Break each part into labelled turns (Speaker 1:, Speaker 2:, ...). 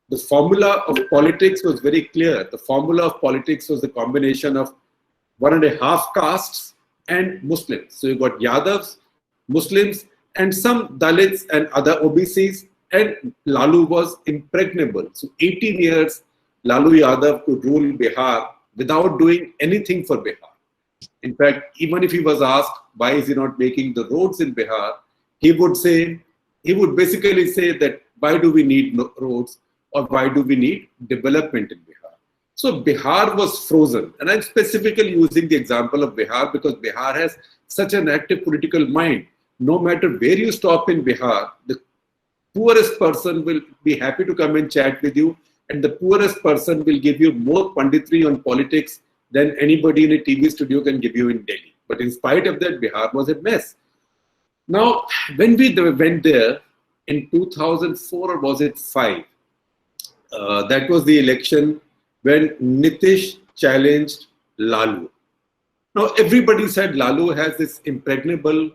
Speaker 1: The formula of politics was very clear. The formula of politics was the combination of 1.5 castes and Muslims. So you got Yadavs, Muslims, and some Dalits and other OBCs, and Lalu was impregnable. So 18 years, Lalu Yadav could rule Bihar without doing anything for Bihar. In fact, even if he was asked why is he not making the roads in Bihar, he would basically say that why do we need roads or why do we need development in Bihar? So Bihar was frozen, and I'm specifically using the example of Bihar because Bihar has such an active political mind. No matter where you stop in Bihar, the poorest person will be happy to come and chat with you, and the poorest person will give you more panditry on politics than anybody in a TV studio can give you in Delhi. But in spite of that, Bihar was a mess. Now, when we went there in 2004 or was it 5, that was the election when Nitish challenged Lalu. Now, everybody said Lalu has this impregnable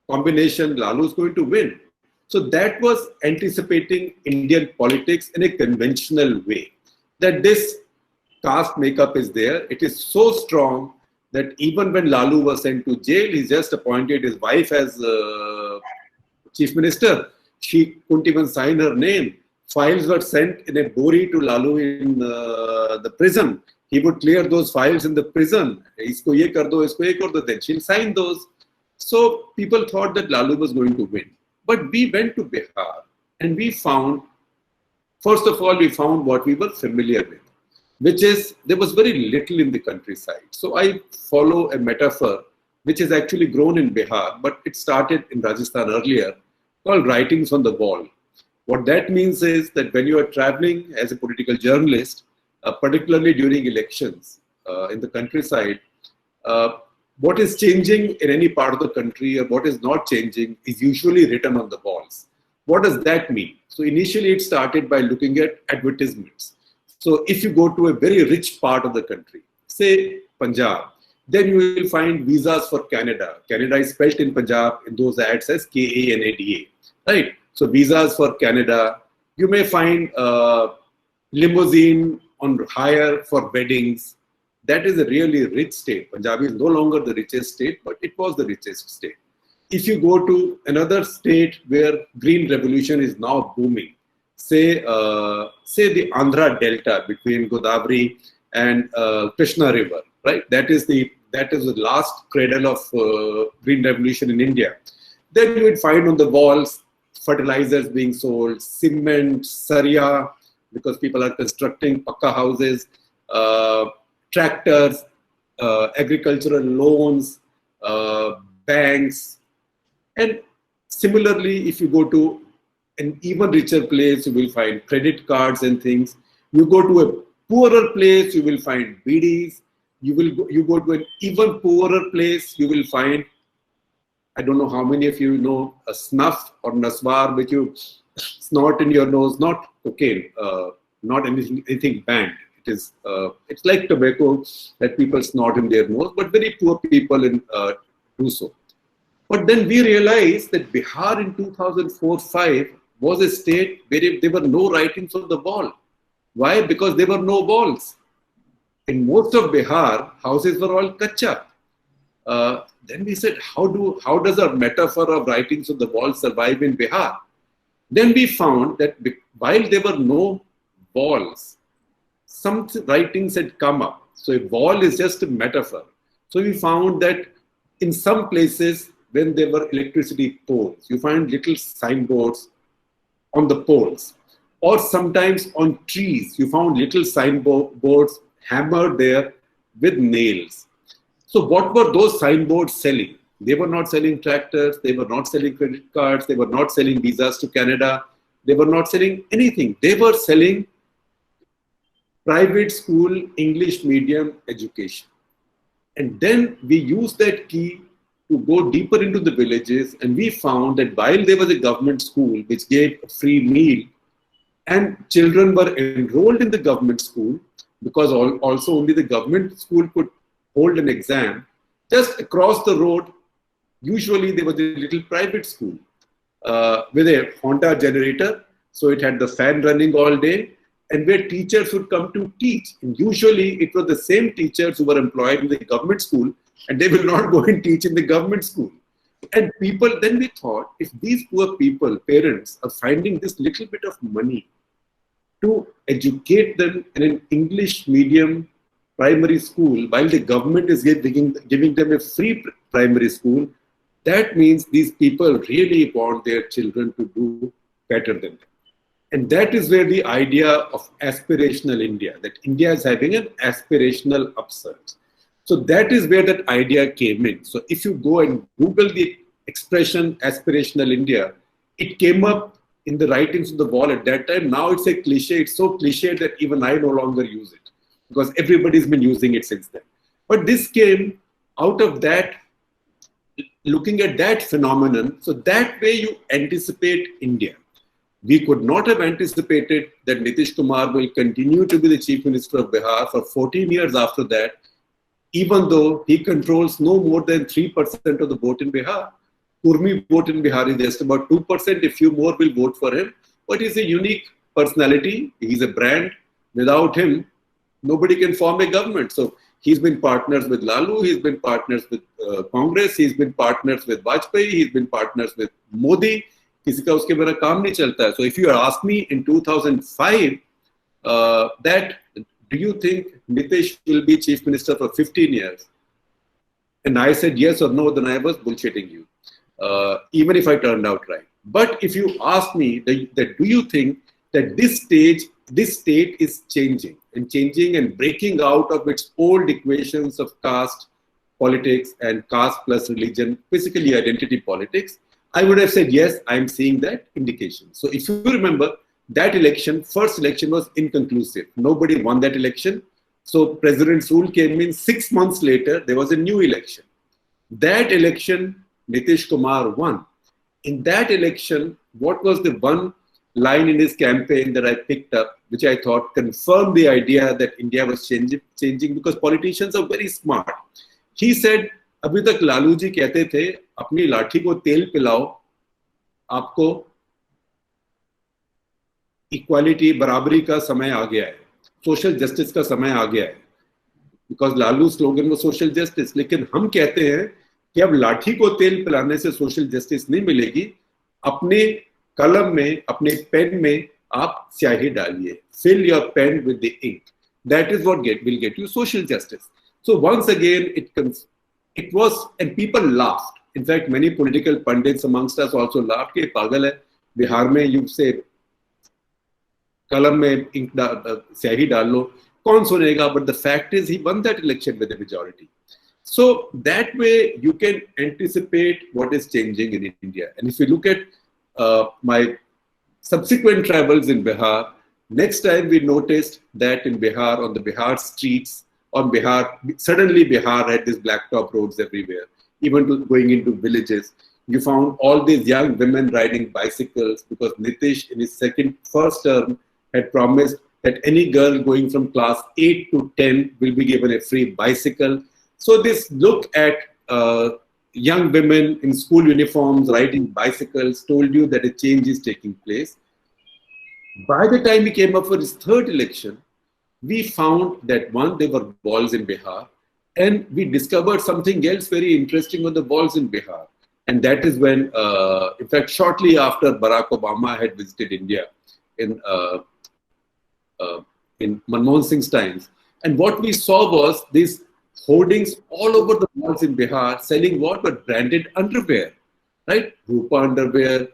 Speaker 1: combination, Lalu is going to win. So that was anticipating Indian politics in a conventional way, that this caste makeup is there. It is so strong that even when Lalu was sent to jail, he just appointed his wife as chief minister. She couldn't even sign her name. Files were sent in a bori to Lalu in the prison. He would clear those files in the prison. Isko ye kar do, isko ye kar do, then she'll sign those. So people thought that Lalu was going to win. But we went to Bihar and we found, first of all, we found what we were familiar with, which is there was very little in the countryside. So I follow a metaphor which is actually grown in Bihar, but it started in Rajasthan earlier, called writings on the wall. What that means is that when you are traveling as a political journalist, particularly during elections in the countryside, what is changing in any part of the country or what is not changing is usually written on the walls. What does that mean? So initially it started by looking at advertisements. So if you go to a very rich part of the country, say Punjab, then you will find visas for Canada. Canada is spelled in Punjab in those ads as Kanada, right? So visas for Canada. You may find limousine on hire for weddings. That is a really rich state. Punjab is no longer the richest state, but it was the richest state. If you go to another state where green revolution is now booming, say the Andhra Delta between Godavari and Krishna River, right? That is the last cradle of green revolution in India. Then you would find on the walls fertilizers being sold, cement, saria, because people are constructing pakka houses, tractors, agricultural loans, banks. And similarly, if you go to an even richer place, you will find credit cards and things. You go to a poorer place, you will find BDs. You go to an even poorer place, you will find, I don't know how many of you know, a snuff or naswar, which you snort in your nose, not cocaine, not anything banned. It's like tobacco that people snort in their nose, but very poor people do so. But then we realized that Bihar in 2004-05 was a state where there were no writings on the wall. Why? Because there were no walls. In most of Bihar, houses were all kacha. Then we said, how does a metaphor of writings on the wall survive in Bihar? Then we found that while there were no walls, some writings had come up. So a wall is just a metaphor. So we found that in some places, when there were electricity poles, you find little signboards on the poles. Or sometimes on trees, you found little signboards hammered there with nails. So what were those signboards selling? They were not selling tractors, they were not selling credit cards, they were not selling visas to Canada, they were not selling anything. They were selling private school English medium education. And then we used that key to go deeper into the villages, and we found that while there was a government school which gave a free meal and children were enrolled in the government school, because also only the government school could hold an exam, just across the road, usually there was a little private school with a Honda generator. So it had the fan running all day. and where teachers would come to teach. And usually it was the same teachers who were employed in the government school, and they will not go and teach in the government school. And people, then we thought, if these poor people, parents, are finding this little bit of money to educate them in an English medium primary school, while the government is giving them a free primary school, that means these people really want their children to do better than them. And that is where the idea of aspirational India, that India is having an aspirational upsurge. So that is where that idea came in. So if you go and Google the expression aspirational India, it came up in the writings on the wall at that time. Now it's a cliche. It's so cliche that even I no longer use it, because everybody's been using it since then. But this came out of that, looking at that phenomenon. So that way you anticipate India. We could not have anticipated that Nitish Kumar will continue to be the Chief Minister of Bihar for 14 years after that, even though he controls no more than 3% of the vote in Bihar. Kurmi vote in Bihar is just about 2%. A few more will vote for him. But he's a unique personality. He's a brand. Without him, nobody can form a government. So he's been partners with Lalu. He's been partners with Congress. He's been partners with Vajpayee. He's been partners with Modi. किसी का उसके बिना काम नहीं चलता है. So if you ask me in 2005 that do you think Nitish will be Chief Minister for 15 years? And I said yes or no, then I was bullshitting you, even if I turned out right. But if you ask me that do you think that this state is changing and breaking out of its old equations of caste politics and caste plus religion, basically identity politics, I would have said yes, I'm seeing that indication. So if you remember, that election, first election was inconclusive. Nobody won that election. So President Sool came in. 6 months later, there was a new election. That election, Nitish Kumar won. In that election, what was the one line in his campaign that I picked up, which I thought confirmed the idea that India was changing, because politicians are very smart. He said, अभी तक लालू जी कहते थे अपनी लाठी को तेल पिलाओ, आपको इक्वालिटी बराबरी का समय आ गया है, सोशल जस्टिस का समय आ गया है, बिकॉज लालू स्लोगन वो सोशल जस्टिस. लेकिन हम कहते हैं कि अब लाठी को तेल पिलाने से सोशल जस्टिस नहीं मिलेगी, अपने कलम में, अपने पेन में आप स्याही डालिए, fill your pen with the ink. That is what will get you social justice. So once again, it was, and people laughed. In fact, many political pundits amongst us also laughed कि पागल है, बिहार में you say कलम में ink स्याही डाल लो, कौन सुनेगा? But the fact is he won that election with a majority. So that way you can anticipate what is changing in India. And if you look at my subsequent travels in Bihar, next time we noticed that in Bihar, on the Bihar streets, on Bihar, suddenly Bihar had these blacktop roads everywhere, even going into villages. You found all these young women riding bicycles, because Nitish in his first term had promised that any girl going from class 8 to 10 will be given a free bicycle. So this look at young women in school uniforms riding bicycles told you that a change is taking place. By the time he came up for his third election, we found that one, there were balls in Bihar, and we discovered something else very interesting on the balls in Bihar. And that is when, in fact, shortly after Barack Obama had visited India in Manmohan Singh's times. And what we saw was these hoardings all over the malls in Bihar selling what? But branded underwear, right? Rupa underwear,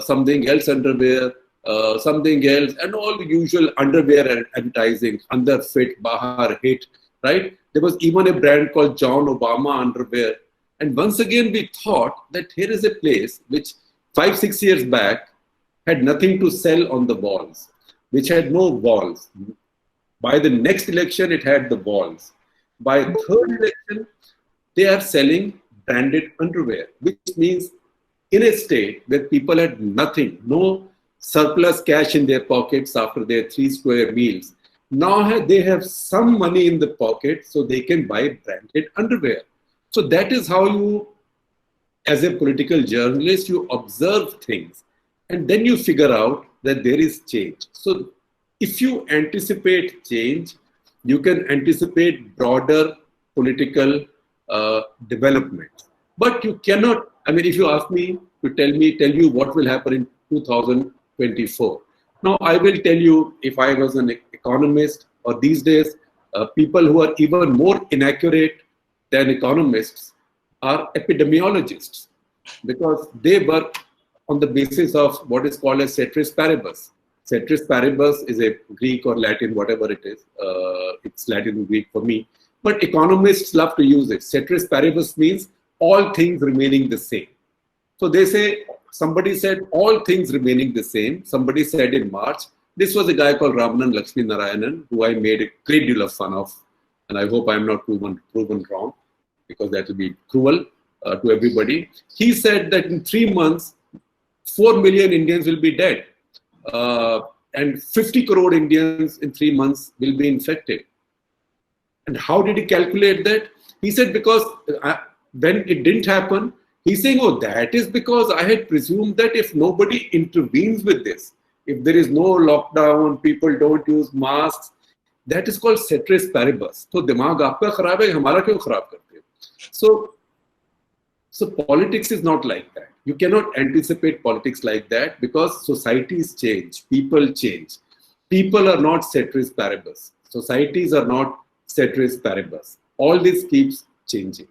Speaker 1: something else underwear, something else, and all the usual underwear advertising, under fit, Bahar, hit, right? There was even a brand called John Obama underwear. And once again, we thought that here is a place which 5-6 years back had nothing to sell on the walls, which had no walls. By the next election, it had the walls. By third election, they are selling branded underwear, which means in a state where people had nothing, no surplus cash in their pockets after their 3 square meals, now they have some money in the pocket so they can buy branded underwear. So that is how you, as a political journalist, you observe things and then you figure out that there is change. So if you anticipate change, you can anticipate broader political development. But you cannot, I mean, if you ask me to tell you what will happen in 2024. Now, I will tell you, if I was an economist, or these days, people who are even more inaccurate than economists are epidemiologists, because they work on the basis of what is called as ceteris paribus. Ceteris paribus is a Greek or Latin, whatever it is. It's Latin and Greek for me. But economists love to use it. Ceteris paribus means all things remaining the same. So they say, somebody said all things remaining the same. Somebody said in March, this was a guy called Ramanan Lakshmi Narayanan, who I made a great deal of fun of. And I hope I'm not proven wrong, because that will be cruel to everybody. He said that in 3 months, 4 million Indians will be dead. And 50 crore Indians in 3 months will be infected. And how did he calculate that? He said, because when it didn't happen, he's saying, oh, that is because I had presumed that if nobody intervenes with this, if there is no lockdown, people don't use masks, that is called ceteris paribus. So dimag aapka kharab hai, hamara kyun kharab karte ho? So politics is not like that. You cannot anticipate politics like that, because societies change, people change. People are not ceteris paribus. Societies are not ceteris paribus. All this keeps changing.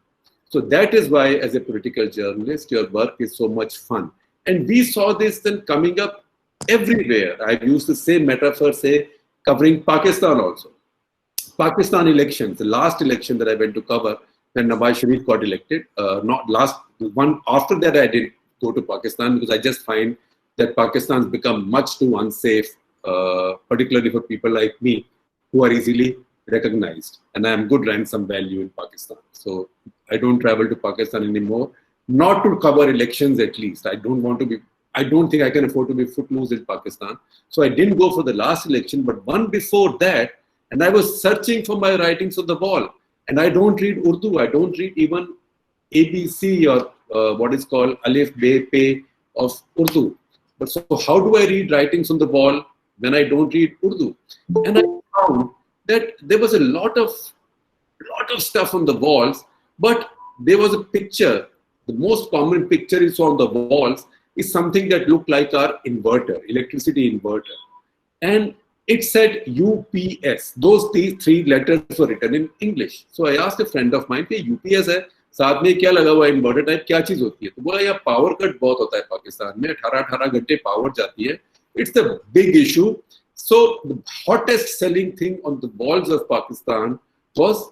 Speaker 1: So that is why, as a political journalist, your work is so much fun. And we saw this then coming up everywhere. I've used the same metaphor, say, covering Pakistan also. Pakistan elections, the last election that I went to cover, when Nawaz Sharif got elected, not last one, after that I didn't go to Pakistan, because I just find that Pakistan's become much too unsafe, particularly for people like me, who are easily recognized. And I am good ransom value in Pakistan. So I don't travel to Pakistan anymore, not to cover elections at least. I don't think I can afford to be footloose in Pakistan. So I didn't go for the last election, but one before that, and I was searching for my writings on the wall. And I don't read Urdu. I don't read even ABC or what is called Alif, Be, Pe of Urdu. But so how do I read writings on the wall when I don't read Urdu? And I found that there was a lot of stuff on the walls, but there was a picture. The most common picture is on the walls is something that looked like our inverter, electricity inverter. And it said UPS. Those three letters were written in English. So I asked a friend of mine, UPS है, साथ में क्या लगा हुआ है, inverter type क्या चीज होती है? तो बोला यार पावर कट बहुत होता है पाकिस्तान में, 18 घंटे पावर जाती है. It's a big issue. So the hottest selling thing on the walls of Pakistan was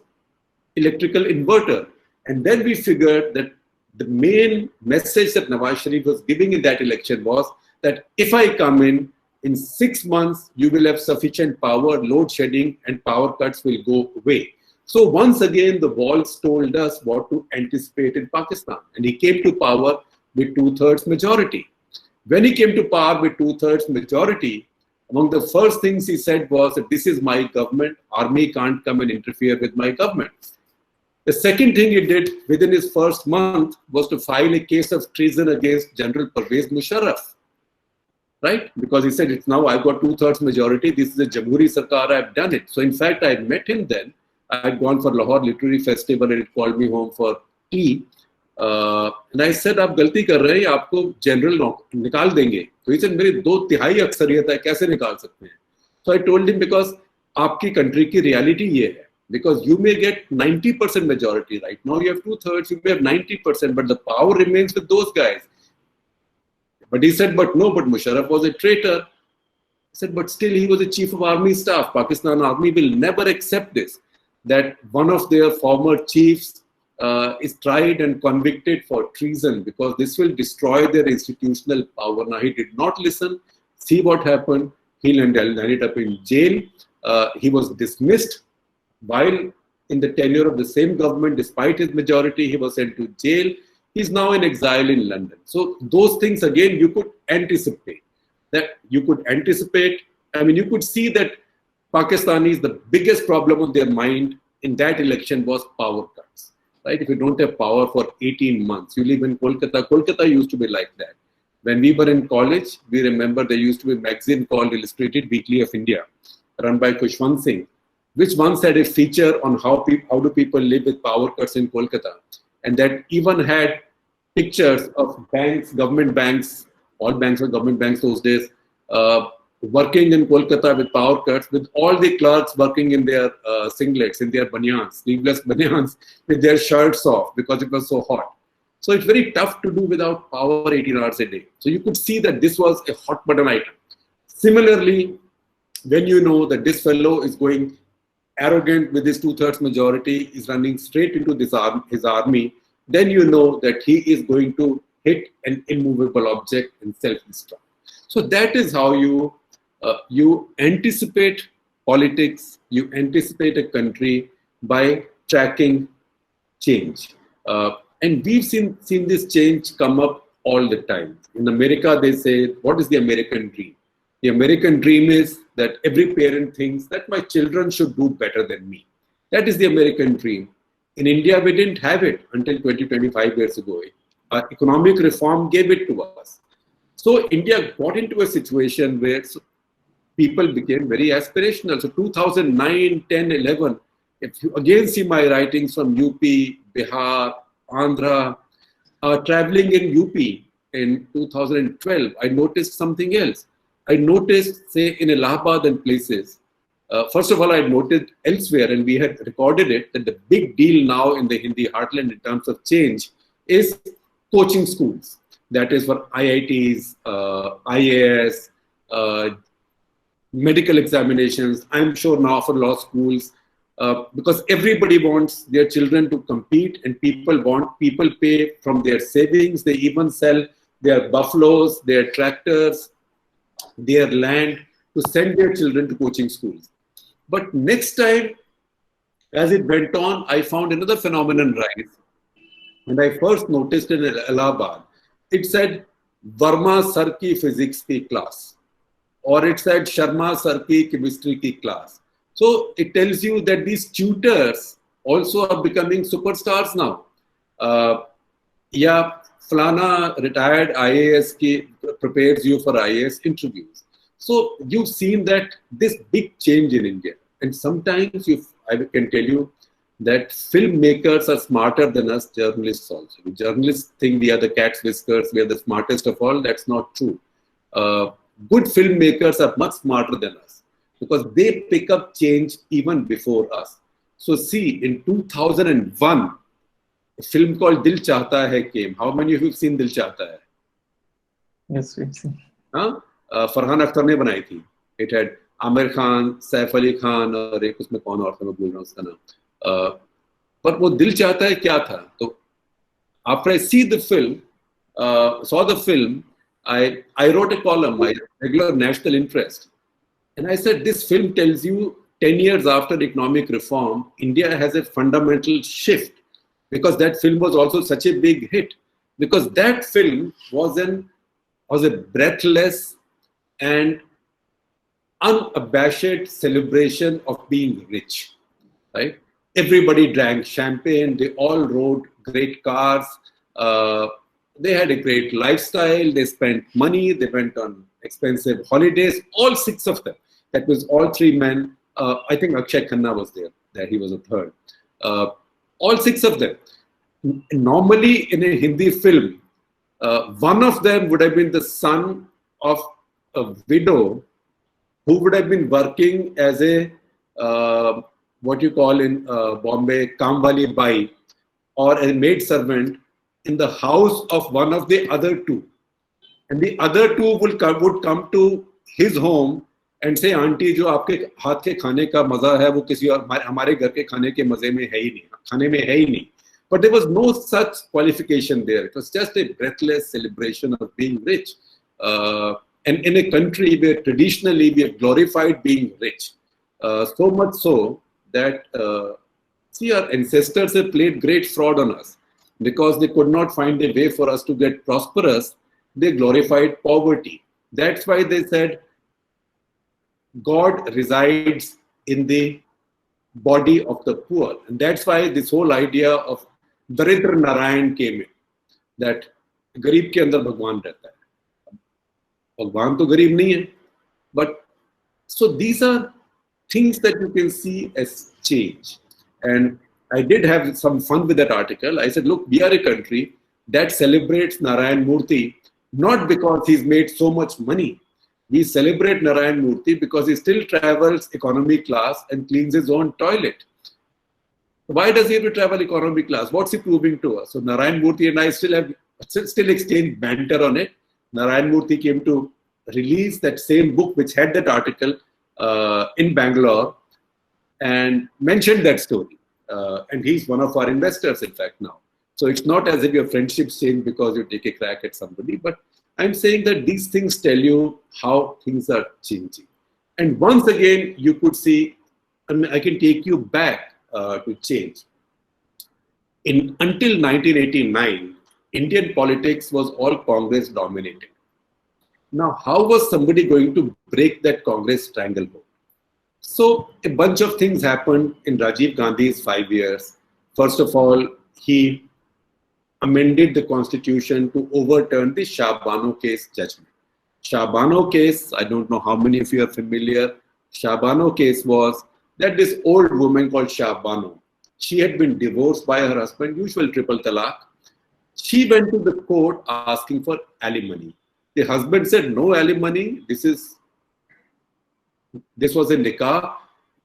Speaker 1: electrical inverter. And then we figured that the main message that Nawaz Sharif was giving in that election was that if I come in 6 months, you will have sufficient power, load shedding, and power cuts will go away. So once again, the walls told us what to anticipate in Pakistan. And he came to power with 2/3 majority. When he came to power with 2/3 majority, among the first things he said was that this is my government, army can't come and interfere with my government. The second thing he did within his first month was to file a case of treason against General Pervez Musharraf. Right? Because he said, it's now I've got 2/3 majority, this is a Jamhuri Sarkar, I've done it. So in fact, I met him then. I had gone for Lahore Literary Festival and he called me home for tea. And I said, आप गलती कर रहे हैं, आपको general निकाल देंगे. तो he said, मेरी 2/3 अक्सरियत है, कैसे निकाल सकते हैं? So I told him, because आपकी country की reality ये है. Because you may get 90% majority right now, you have 2/3, you may have 90%, but the power remains with those guys. But he said, but Musharraf was a traitor. He said, but still he was the chief of army staff. Pakistan army will never accept this, that one of their former chiefs is tried and convicted for treason, because this will destroy their institutional power. Now he did not listen. See what happened. He landed up in jail. He was dismissed while in the tenure of the same government. Despite his majority, he was sent to jail. He's now in exile in London. So those things, again, you could anticipate. I mean, you could see that Pakistanis, the biggest problem on their mind in that election was power cuts. Right? If you don't have power for 18 months, you live in Kolkata. Kolkata used to be like that. When we were in college, we remember there used to be a magazine called Illustrated Weekly of India, run by Khushwant Singh, which once had a feature on how do people live with power cuts in Kolkata. And that even had pictures of banks, government banks, all banks were government banks those days, working in Kolkata with power cuts, with all the clerks working in their singlets, in their banyans, sleeveless banyans, with their shirts off because it was so hot. So it's very tough to do without power 18 hours a day. So you could see that this was a hot button item. Similarly, when you know that this fellow is going arrogant with his 2/3 majority, is running straight into his army, then you know that he is going to hit an immovable object and self-destruct. So that is how you anticipate politics, you anticipate a country by tracking change. And we've seen this change come up all the time. In America, they say, what is the American dream? The American dream is that every parent thinks that my children should do better than me. That is the American dream. In India, we didn't have it until 25 years ago. Economic reform gave it to us. So India got into a situation where people became very aspirational. So 2009, 10, 11, if you again see my writings from UP, Bihar, Andhra, traveling in UP in 2012, I noticed something else. I noticed, say, in Allahabad and places, first of all, I noted elsewhere, and we had recorded it, that the big deal now in the Hindi heartland in terms of change is coaching schools. That is for IITs, IAS, medical examinations, I'm sure now for law schools, because everybody wants their children to compete, and people pay from their savings. They even sell their buffaloes, their tractors, their land to send their children to coaching schools. But next time, as it went on, I found another phenomenon rise. And I first noticed in Allahabad, it said Verma sir ki physics ki class, or it said Sharma sir ki chemistry ki class. So it tells you that these tutors also are becoming superstars now. Yeah, Flana retired IAS ki prepares you for IAS interviews. So you've seen that this big change in India. And sometimes I can tell you that filmmakers are smarter than us journalists also. The journalists think we are the cat's whiskers, we are the smartest of all. That's not true. Good filmmakers are much smarter than us because they pick up change even before us. So see, in 2001, a film called Dil Chahta Hai came. How many of you have seen Dil Chahta Hai?
Speaker 2: Yes, we've seen.
Speaker 1: Farhan Akhtar ने बनाई थी. It had Aamir Khan, Saif Ali Khan और एक उसमें कौन और था, मैं भूल रहा हूँ उसका नाम. पर वो दिल चाहता है क्या था? तो after I saw the film, I wrote a column, my regular national interest, and I said this film tells you 10 years after economic reform, India has a fundamental shift, because that film was also such a big hit, because that film was a breathless and unabashed celebration of being rich, right? Everybody drank champagne, they all rode great cars, they had a great lifestyle, they spent money, they went on expensive holidays, all six of them. That was all three men. I think Akshay Khanna was there, that he was a third. All six of them. Normally in a Hindi film, one of them would have been the son of a widow who would have been working as a, what you call in Bombay, Kamwali Bai, or a maid servant in the house of one of the other two. And the other two would come to his home and say, aunty जो आपके हाथ के खाने का मजा है वो किसी और हमारे घर के खाने के मजे में है ही नहीं, खाने में है ही नहीं. But there was no such qualification there. It was just a breathless celebration of being rich. And in a country where traditionally we have glorified being rich, so much so that see, our ancestors have played great fraud on us because they could not find a way for us to get prosperous. They glorified poverty. That's why they said God resides in the body of the poor. And that's why this whole idea of Daridra Narayan came in, that Garib ke andar Bhagwan rehta hai. भगवान तो गरीब नहीं है. But so these are things that you can see as change. And I did have some fun with that article. I said, look, we are a country that celebrates Narayan Murthy not because he's made so much money. We celebrate Narayan Murthy because he still travels economy class and cleans his own toilet. Why does he have to travel economy class? What's he proving to us? So Narayan Murthy and I still exchange banter on it. Narayan Murthy came to release that same book which had that article in Bangalore and mentioned that story. And he's one of our investors, in fact, now. So it's not as if your friendships change because you take a crack at somebody, but I'm saying that these things tell you how things are changing. And once again, you could see, I can take you back to change. Until 1989, Indian politics was all Congress dominated. Now, how was somebody going to break that Congress stranglehold? So a bunch of things happened in Rajiv Gandhi's 5 years. First of all, he amended the constitution to overturn the Shah Bano case judgment. Shah Bano case, I don't know how many of you are familiar. Shah Bano case was that this old woman called Shah Bano, she had been divorced by her husband, usual triple talaq. She went to the court asking for alimony. The husband said, no alimony, this was a nikah,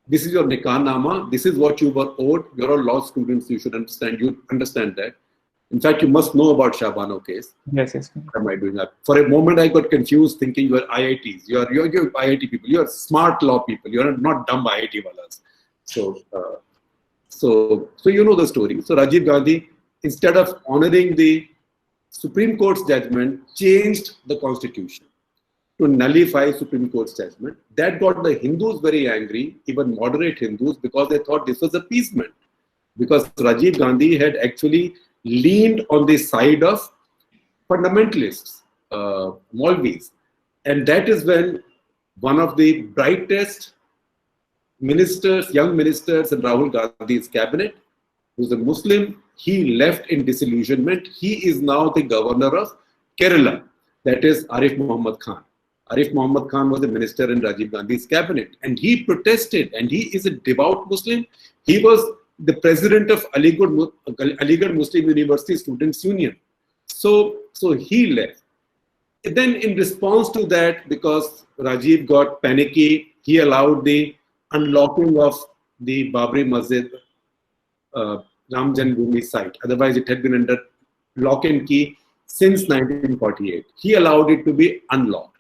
Speaker 1: this is your nikah nama, this is what you were owed. You're all law students, you should understand, that. In fact, you must know about Shah Bano case.
Speaker 2: Yes.
Speaker 1: What am I doing that? For a moment, I got confused thinking you are IITs. You're IIT people. You are smart law people. You are not dumb IIT walas. So you know the story. So Rajiv Gandhi, instead of honoring the Supreme Court's judgment, changed the constitution to nullify Supreme Court's judgment. That got the Hindus very angry, even moderate Hindus, because they thought this was appeasement. Because Rajiv Gandhi had actually leaned on the side of fundamentalists, Maulvis. And that is when one of the brightest ministers, young ministers in Rahul Gandhi's cabinet, who's a Muslim, he left in disillusionment. He is now the governor of Kerala, that is Arif Muhammad Khan. Arif Muhammad Khan was a minister in Rajiv Gandhi's cabinet, and he protested, and he is a devout Muslim. He was the president of Aligarh Muslim University Students' Union. So he left. Then in response to that, because Rajiv got panicky, he allowed the unlocking of the Babri Masjid, Ram Janmabhoomi site. Otherwise, it had been under lock and key since 1948. He allowed it to be unlocked.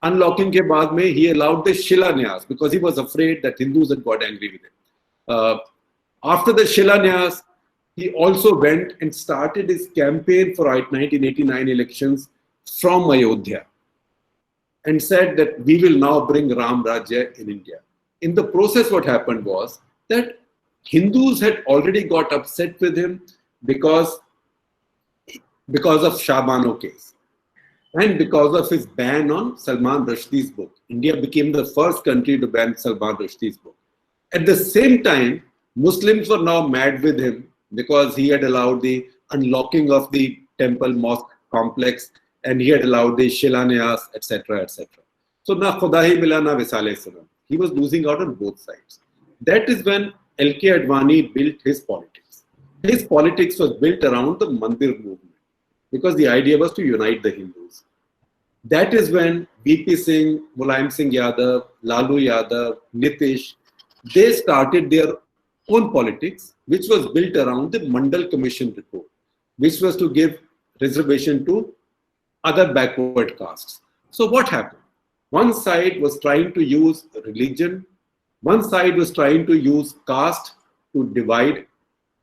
Speaker 1: Unlocking ke baad mein, he allowed the Shilanyas because he was afraid that Hindus had got angry with him. After the Shilanyas, he also went and started his campaign for 1989 elections from Ayodhya and said that we will now bring Ram Rajya in India. In the process, what happened was that Hindus had already got upset with him because of Shah Bano case and because of his ban on Salman Rushdie's book. India became the first country to ban Salman Rushdie's book. At the same time, Muslims were now mad with him because he had allowed the unlocking of the temple mosque complex and he had allowed the Shilanyas, etc., etc. So na Khuda hi mila na Visale Salam. He was losing out on both sides. That is when L.K. Advani built his politics. His politics was built around the Mandir movement because the idea was to unite the Hindus. That is when V.P. Singh, Mulayam Singh Yadav, Lalu Yadav, Nitish, they started their own politics, which was built around the Mandal Commission report, which was to give reservation to other backward castes. So what happened? One side was trying to use religion, one side was trying to use caste to divide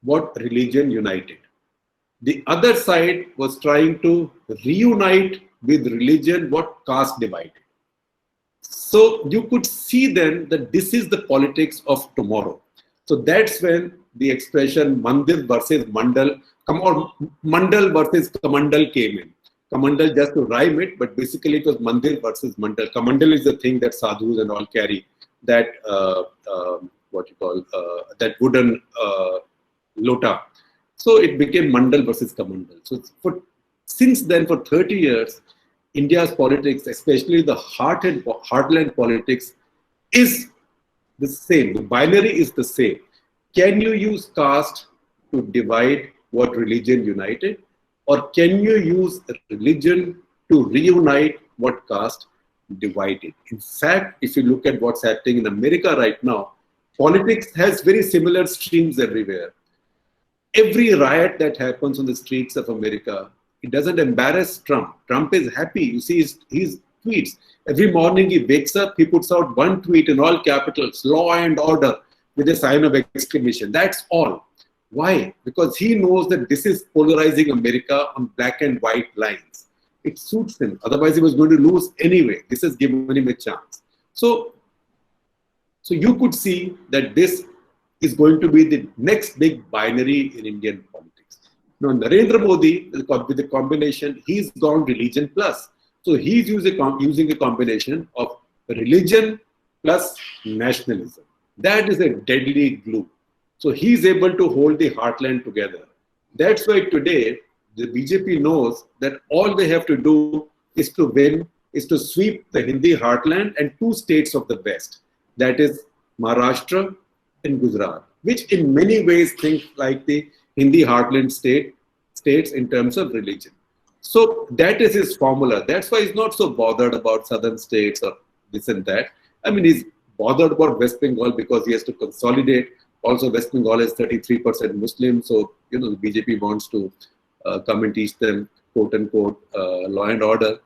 Speaker 1: what religion united. The other side was trying to reunite with religion what caste divided. So you could see then that this is the politics of tomorrow. So that's when the expression Mandir versus Mandal, or Mandal versus Kamandal came in. Kamandal just to rhyme it, but basically it was Mandir versus Mandal. Kamandal is the thing that sadhus and all carry, that that wooden lota. So it became Mandal versus Kamandal. So since then, for 30 years, India's politics, especially the heartland politics, is the same. The binary is the same. Can you use caste to divide what religion united? Or can you use religion to reunite what caste divided? In fact, if you look at what's happening in America right now, politics has very similar streams everywhere. Every riot that happens on the streets of America, it doesn't embarrass Trump. Trump is happy. You see his tweets. Every morning he wakes up, he puts out one tweet in all capitals, law and order, with a sign of exclamation. That's all. Why? Because he knows that this is polarizing America on black and white lines. It suits him. Otherwise, he was going to lose anyway. This has given him a chance. So you could see that this is going to be the next big binary in Indian politics. Now, Narendra Modi, with the combination, he's gone religion plus. So he's using a combination of religion plus nationalism. That is a deadly glue. So he's able to hold the heartland together. That's why today the BJP knows that all they have to do is to win, is to sweep the Hindi heartland and two states of the West. That is Maharashtra and Gujarat, which in many ways think like the Hindi heartland states in terms of religion. So that is his formula. That's why he's not so bothered about southern states or this and that. I mean, he's bothered about West Bengal because he has to consolidate. Also, West Bengal is 33% Muslim, so the BJP wants to come and teach them, quote unquote, law and order.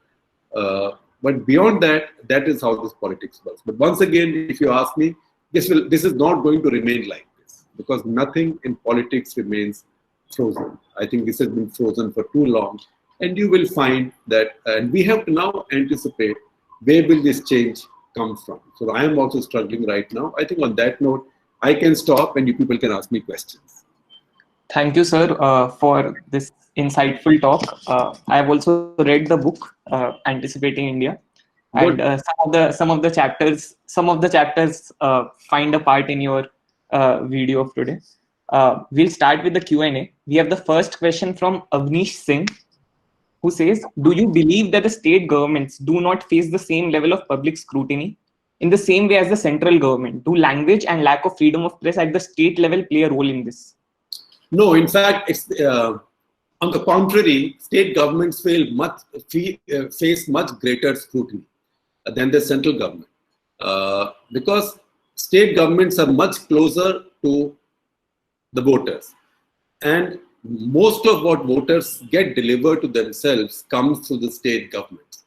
Speaker 1: But beyond that, that is how this politics works. But once again, if you ask me, this is not going to remain like this because nothing in politics remains frozen. I think this has been frozen for too long, and you will find that, and we have to now anticipate where will this change come from. So I am also struggling right now. I think on that note, I can stop and you people can ask me questions.
Speaker 2: Thank you, sir, for this insightful talk. I have also read the book, Anticipating India, and some of the chapters find a part in your video of today. We'll start with the Q&A. We have the first question from Avnish Singh, who says, do you believe that the state governments do not face the same level of public scrutiny in the same way as the central government? Do language and lack of freedom of press at the state level play a role in this?
Speaker 1: No, in fact, it's on the contrary, state governments face much greater scrutiny than the central government because state governments are much closer to the voters, and most of what voters get delivered to themselves comes through the state governments.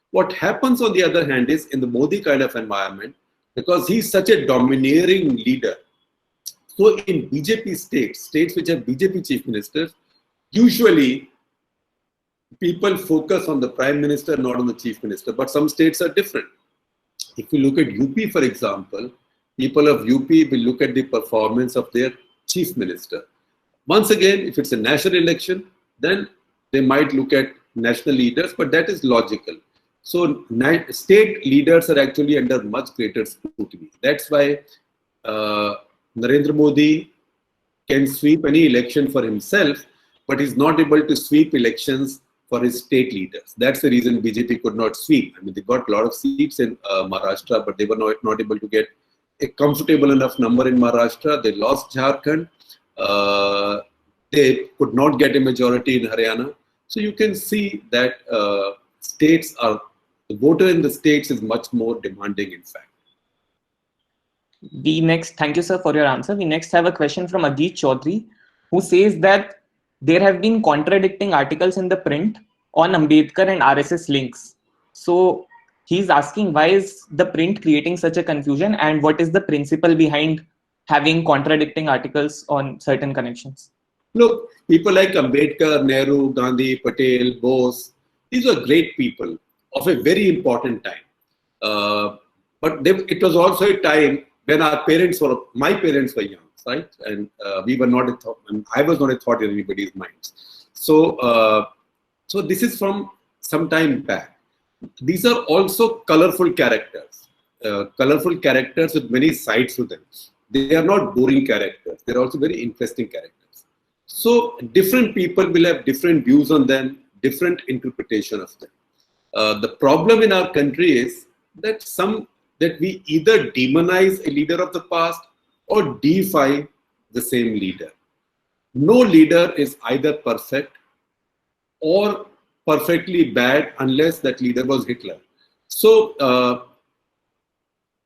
Speaker 1: What happens on the other hand is in the Modi kind of environment, because he's such a domineering leader. So in BJP states which have BJP chief ministers, usually people focus on the prime minister, not on the chief minister, but some states are different. If you look at UP, for example, people of UP will look at the performance of their chief minister. Once again, if it's a national election, then they might look at national leaders, but that is logical. So state leaders are actually under much greater scrutiny. That's why Narendra Modi can sweep any election for himself, but he's not able to sweep elections for his state leaders. That's the reason BJP could not sweep. I mean, they got a lot of seats in Maharashtra, but they were not able to get a comfortable enough number in Maharashtra. They lost Jharkhand. They could not get a majority in Haryana. So you can see that the voter in the states is much more demanding, in fact.
Speaker 2: Thank you, sir, for your answer. We next have a question from Ajit Chaudhary, who says that there have been contradicting articles in the print on Ambedkar and RSS links. So he's asking, why is the print creating such a confusion, and what is the principle behind having contradicting articles on certain connections?
Speaker 1: Look, people like Ambedkar, Nehru, Gandhi, Patel, Bose, these were great people of a very important time. But it was also a time when my parents were young, right? And we were not I was not a thought in anybody's minds. So this is from some time back. These are also colorful characters with many sides to them. They are not boring characters. They're also very interesting characters. So different people will have different views on them, different interpretation of them. The problem in our country is that we either demonize a leader of the past or deify the same leader. No leader is either perfect or perfectly bad unless that leader was Hitler. So,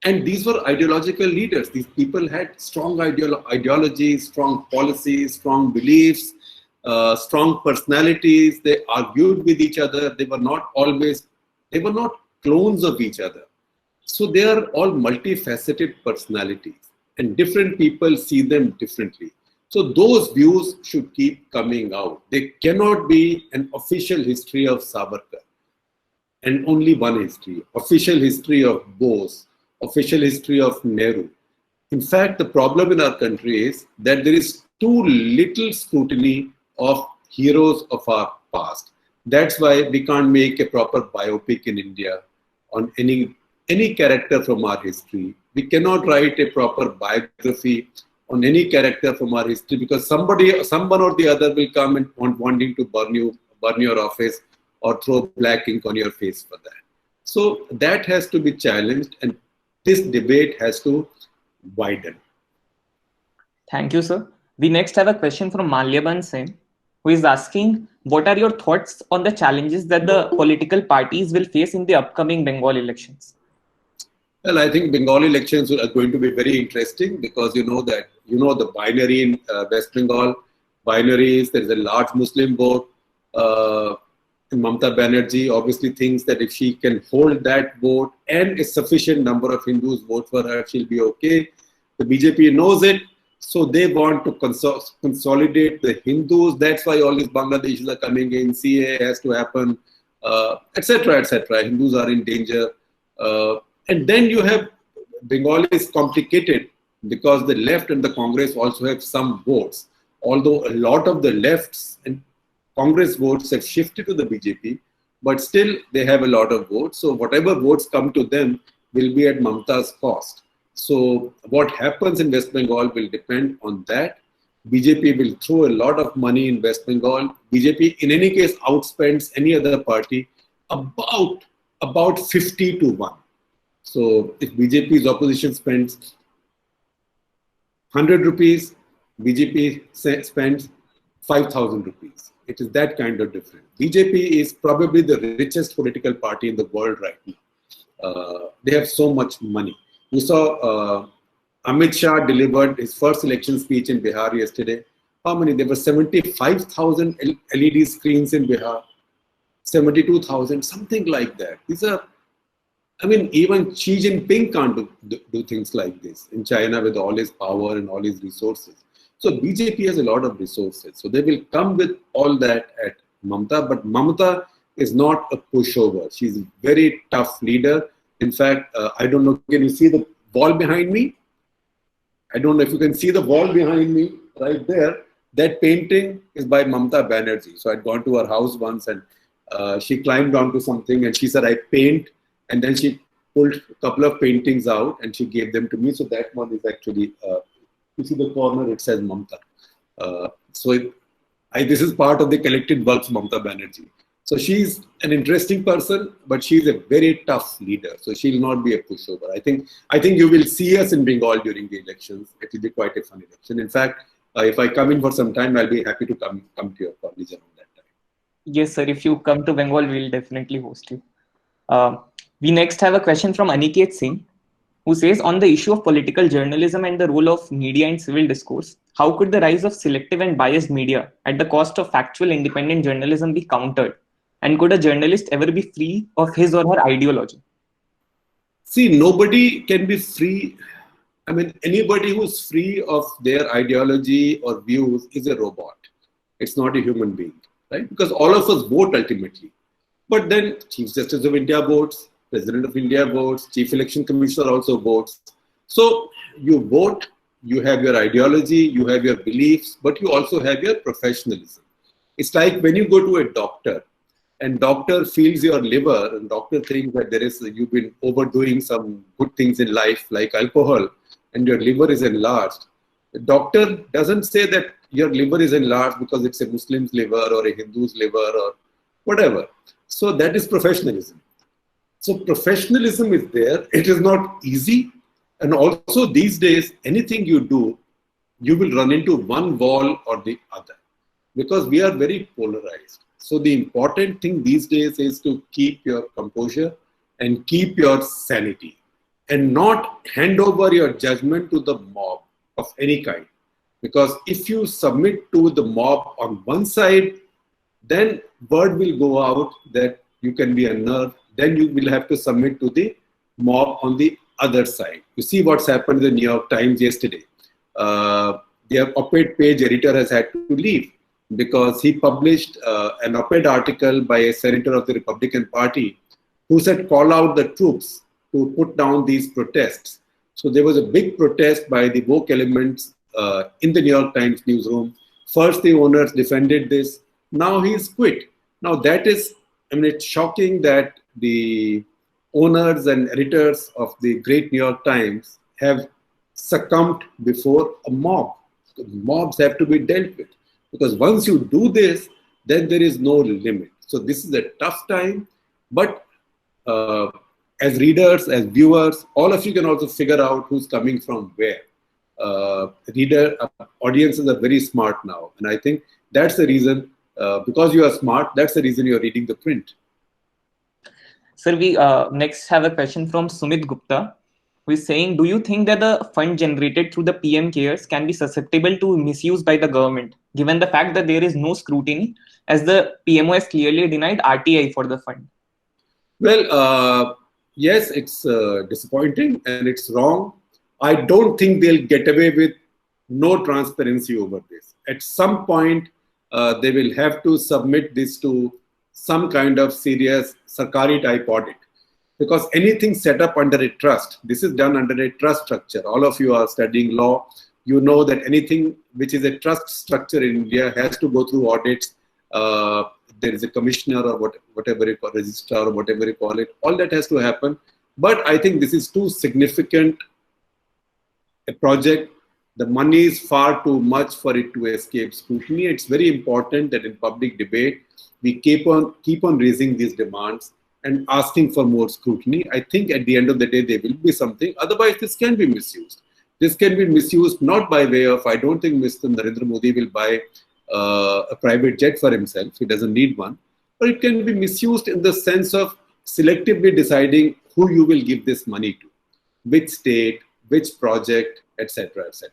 Speaker 1: and these were ideological leaders. These people had strong ideologies, strong policies, strong beliefs, strong personalities. They argued with each other. They were not clones of each other. So they are all multifaceted personalities, and different people see them differently. So those views should keep coming out. There cannot be an official history of Savarkar and only one history. Official history of Bose, official history of Nehru. In fact, the problem in our country is that there is too little scrutiny of heroes of our past. That's why we can't make a proper biopic in India on any character from our history. We cannot write a proper biography on any character from our history because someone or the other will come and wanting to burn your office or throw black ink on your face for that. So that has to be challenged, and this debate has to widen.
Speaker 2: Thank you, sir. We next have a question from Malyaban Sen, who is asking, what are your thoughts on the challenges that the political parties will face in the upcoming Bengal elections?
Speaker 1: Well, I think Bengal elections are going to be very interesting because the binary in West Bengal. Binary is there is a large Muslim vote. Mamata Banerjee obviously thinks that if she can hold that vote and a sufficient number of Hindus vote for her, she'll be okay. The BJP knows it, so they want to consolidate the Hindus. That's why all these Bangladeshis are coming in. CA has to happen, etc., etc. Hindus are in danger. And then you have Bengal is complicated because the left and the Congress also have some votes. Although a lot of the left's and Congress votes have shifted to the BJP, but still they have a lot of votes. So whatever votes come to them will be at Mamata's cost. So what happens in West Bengal will depend on that. BJP will throw a lot of money in West Bengal. BJP in any case outspends any other party about 50-1. So if BJP's opposition spends 100 rupees, BJP spends 5,000 rupees. It is that kind of difference. BJP is probably the richest political party in the world right now. They have so much money. You saw Amit Shah delivered his first election speech in Bihar yesterday. How many? There were 75,000 LED screens in Bihar, 72,000, something like that. These are, I mean, even Xi Jinping can't do things like this in China with all his power and all his resources. So BJP has a lot of resources. So they will come with all that at Mamata. But Mamata is not a pushover. She's a very tough leader. In fact, I don't know, can you see the wall behind me? I don't know if you can see the wall behind me right there. That painting is by Mamata Banerjee. So I'd gone to her house once and she climbed onto something and she said, I paint. And then she pulled a couple of paintings out and she gave them to me. So that one is actually, you see the corner, it says Mamata. This is part of the collected works Mamata Banerjee. So she's an interesting person, but she's a very tough leader. So she'll not be a pushover. I think you will see us in Bengal during the elections. It will be quite a fun election. In fact, if I come in for some time, I'll be happy to come to your college around that time.
Speaker 2: Yes, sir. If you come to Bengal, we'll definitely host you. We next have a question from Aniket Singh, who says, on the issue of political journalism and the role of media in civil discourse, how could the rise of selective and biased media at the cost of factual independent journalism be countered? And could a journalist ever be free of his or her ideology?
Speaker 1: See, nobody can be free. I mean, anybody who's free of their ideology or views is a robot. It's not a human being, right? Because all of us vote ultimately. But then Chief Justice of India votes, President of India votes, Chief Election Commissioner also votes. So you vote, you have your ideology, you have your beliefs, but you also have your professionalism. It's like when you go to a doctor and doctor feels your liver and doctor thinks that you've been overdoing some good things in life like alcohol and your liver is enlarged. The doctor doesn't say that your liver is enlarged because it's a Muslim's liver or a Hindu's liver or whatever. So that is professionalism. So professionalism is there. It is not easy. And also these days, anything you do, you will run into one wall or the other because we are very polarized. So the important thing these days is to keep your composure and keep your sanity and not hand over your judgment to the mob of any kind. Because if you submit to the mob on one side, then word will go out that you can be unnerved. Then you will have to submit to the mob on the other side. You see what's happened in the New York Times yesterday. Their op-ed page editor has had to leave because he published an op-ed article by a senator of the Republican Party who said call out the troops to put down these protests. So there was a big protest by the woke elements in the New York Times newsroom. First the owners defended this. Now he's quit. Now that is, I mean, it's shocking that the owners and editors of the great New York Times have succumbed before a mob. Mobs have to be dealt with because once you do this, then there is no limit. So this is a tough time, but as readers, as viewers, all of you can also figure out who's coming from where. Audiences are very smart now, and I think that's the reason. Because you are smart, that's the reason you are reading the print.
Speaker 2: Sir, we next have a question from Sumit Gupta, who is saying, do you think that the fund generated through the PM CARES can be susceptible to misuse by the government, given the fact that there is no scrutiny, as the PMO has clearly denied RTI for the fund?
Speaker 1: Well, yes, it's disappointing and it's wrong. I don't think they'll get away with no transparency over this. At some point, they will have to submit this to some kind of serious Sarkari type audit. Because anything set up under a trust, this is done under a trust structure. All of you are studying law. You know that anything which is a trust structure in India has to go through audits. There is a commissioner or whatever you call, registrar or whatever you call it. All that has to happen. But I think this is too significant a project. The money is far too much for it to escape scrutiny. It's very important that in public debate, we keep on raising these demands and asking for more scrutiny. I think at the end of the day, there will be something. Otherwise, this can be misused. This can be misused not by way of, I don't think Mr. Narendra Modi will buy a private jet for himself. He doesn't need one. But it can be misused in the sense of selectively deciding who you will give this money to, which state, which project, etc., etc.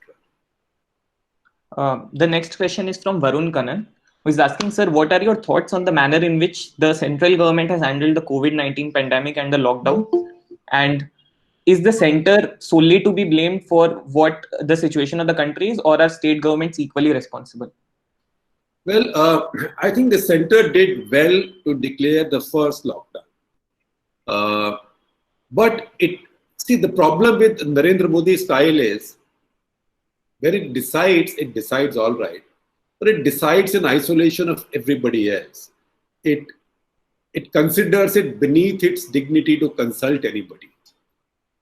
Speaker 2: The next question is from Varun Kannan, who is asking, sir, what are your thoughts on the manner in which the central government has handled the COVID-19 pandemic and the lockdown? And is the center solely to be blamed for what the situation of the country is, or are state governments equally responsible?
Speaker 1: Well, I think the center did well to declare the first lockdown. But the problem with Narendra Modi's style is, when it decides all right, but it decides in isolation of everybody else. It considers it beneath its dignity to consult anybody.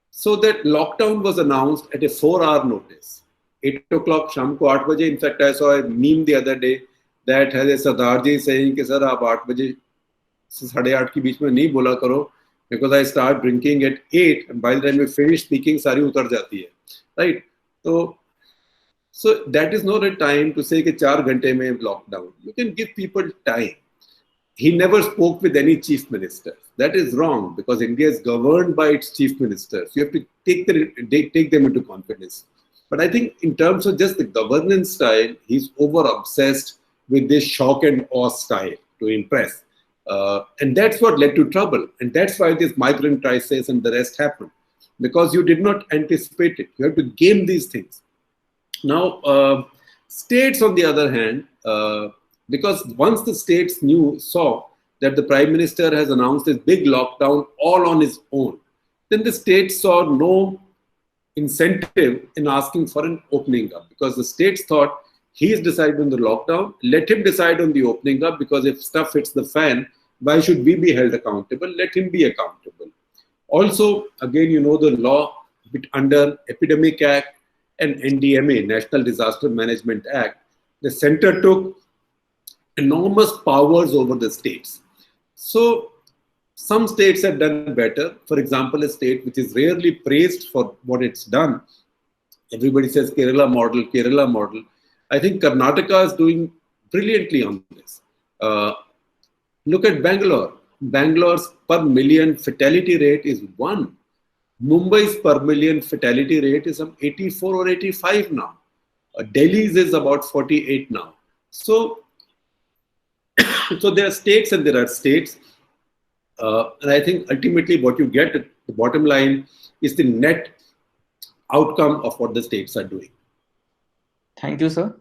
Speaker 1: So that lockdown was announced at a 4-hour notice. 8 o'clock, sham ko 8 baje. In fact, I saw a meme the other day that has a Sardarji saying, "Ki sir, aap 8 baje se 8:30 ke beech mein nahi bola karo, because I start drinking at 8, and by the time I finish speaking, sari utar jati hai." Right? So that is not a time to say कि 4 घंटे में lockdown. You can give people time. He never spoke with any chief minister. That is wrong, because India is governed by its chief ministers. You have to take them into confidence. But I think in terms of just the governance style, he's over obsessed with this shock and awe style to impress. And that's what led to trouble. And that's why this migrant crisis and the rest happened. Because you did not anticipate it. You have to game these things. Now, states, on the other hand, because once the states saw that the Prime Minister has announced this big lockdown all on his own, then the states saw no incentive in asking for an opening up, because the states thought he is deciding on the lockdown, let him decide on the opening up, because if stuff hits the fan, why should we be held accountable? Let him be accountable. Also, again, you know the law under Epidemic Act and NDMA, National Disaster Management Act, the center took enormous powers over the states. So some states have done better. For example, a state which is rarely praised for what it's done. Everybody says Kerala model, Kerala model. I think Karnataka is doing brilliantly on this. Look at Bangalore. Bangalore's per million fatality rate is 1. Mumbai's per million fatality rate is 84 or 85 now. Delhi's is about 48 now. So there are states and there are states. And I think ultimately what you get at the bottom line is the net outcome of what the states are doing.
Speaker 2: Thank you, sir.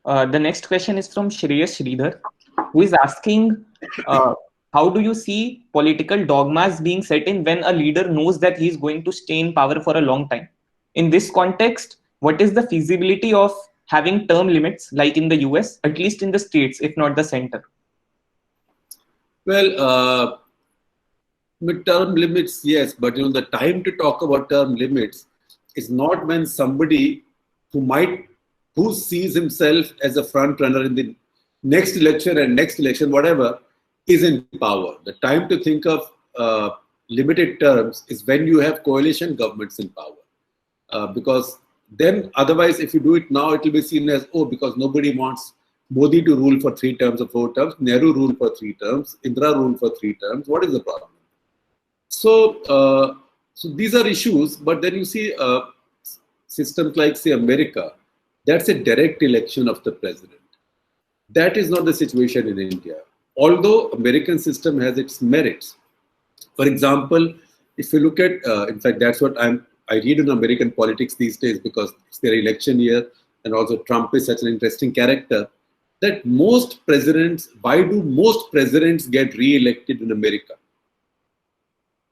Speaker 2: The next question is from Shreyas Sridhar, who is asking, how do you see political dogmas being set in when a leader knows that he is going to stay in power for a long time? In this context, what is the feasibility of having term limits like in the US, at least in the states, if not the center?
Speaker 1: Well, term limits, yes, but the time to talk about term limits is not when somebody who sees himself as a front runner in the next election and next election, whatever, is in power. The time to think of limited terms is when you have coalition governments in power. Because then otherwise, if you do it now, it will be seen as, oh, because nobody wants Modi to rule for 3 terms or 4 terms, Nehru rule for 3 terms, Indira rule for 3 terms. What is the problem? So, so these are issues, but then you see systems like, say, America, that's a direct election of the president. That is not the situation in India. Although American system has its merits. For example, if you look at, in fact, that's what I read in American politics these days because it's their election year and also Trump is such an interesting character, that why do most presidents get re-elected in America?